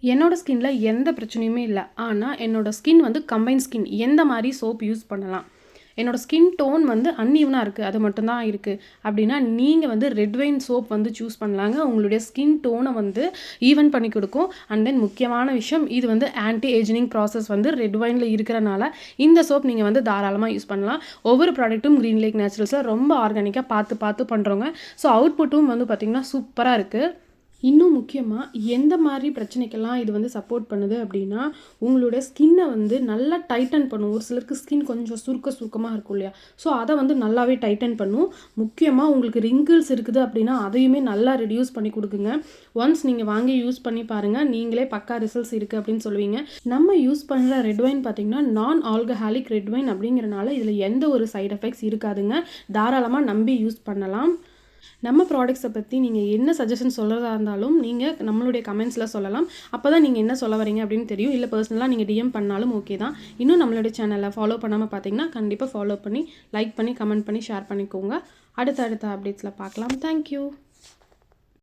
என்னோட ஸ்கின்ல எந்த பிரச்சனையுமே இல்ல. ஆனா, என்னோட ஸ்கின் வந்து கம்பைன் ஸ்கின். எந்த மாரி சோப் யூஸ் பண்ணலாம்? என்னோட ஸ்கின் டோன் வந்து அன்ஈவனா இருக்கு. அது மட்டும் தான் இருக்கு. அப்டின்னா, நீங்க வந்து ரெட் வைன் சோப் வந்து சூஸ் பண்ணலாங்க. உங்களுடைய ஸ்கின் டோன வந்து ஈவன் பண்ணி குடுக்கும். அண்ட் தென் முக்கியமான விஷயம், இது வந்து ஆன்டி ஏஜிங் ப்ராசஸ் வந்து ரெட் வைன்ல இருக்கறனால, இந்த சோப் நீங்க வந்து தாராளமா யூஸ் பண்ணலாம். ஒவ்வொரு ப்ராடக்ட்டும் கிரீன் லேக் நேச்சுரல்ஸ்ல ரொம்ப ஆர்கானிக்கா பார்த்து பண்றோங்க. ஸோ அவுட்புட்டும் வந்து பார்த்தீங்கன்னா, சூப்பரா இருக்கு. இன்னும் முக்கியமா, எந்த மாரி பிரச்சனைக்கெல்லாம் இது வந்து சப்போர்ட் பண்ணுது அப்டின்னா, உங்களுடைய ஸ்கின்ன வந்து நல்லா டைட்டன் பண்ணும். ஒரு சிலருக்கு ஸ்கின் கொஞ்சம் சுருக்கமா இருக்கும் இல்லையா? ஸோ அத வந்து நல்லாவே டைட்டன் பண்ணும். முக்கியமா உங்களுக்கு ரிங்கிள்ஸ் இருக்குது அப்டின்னா, அதையுமே நல்லா ரெடியூஸ் பண்ணி குடுக்குங்க. ஒன்ஸ் நீங்க வாங்கி யூஸ் பண்ணி பாருங்க. நீங்களே பக்கா ரிசல்ட்ஸ் இருக்கு அப்டின்னு சொல்லுவீங்க. நம்ம யூஸ் பண்ற ரெட் வைன் பார்த்தீங்கன்னா, நான் ஆல்கஹாலிக் ரெட் வைன் அப்டிங்கிறனால இதுல எந்த ஒரு சைட் எஃபெக்ட்ஸ் இருக்காதுங்க. தாராளமா நம்பி யூஸ் பண்ணலாம். நம்ம ப்ராடக்ட்ஸ பத்தி நீங்க என்ன சஜஷன் சொல்றதா இருந்தாலும், நீங்க நம்மளுடைய கமெண்ட்ஸ்ல சொல்லலாம். அப்பதான் நீங்க என்ன சொல்ல வரீங்க அப்படின்னு தெரியும். இல்ல பெர்சனலா நீங்க டிஎம் பண்ணாலும் ஓகே தான். இன்னும் நம்மளுடைய சேனல ஃபாலோ பண்ணாம பார்த்தீங்கன்னா, கண்டிப்பா ஃபாலோ பண்ணி, லைக் பண்ணி, கமெண்ட் பண்ணி, ஷேர் பண்ணிக்கோங்க. அடுத்த அப்டேட்ஸ்ல பார்க்கலாம். Thank you.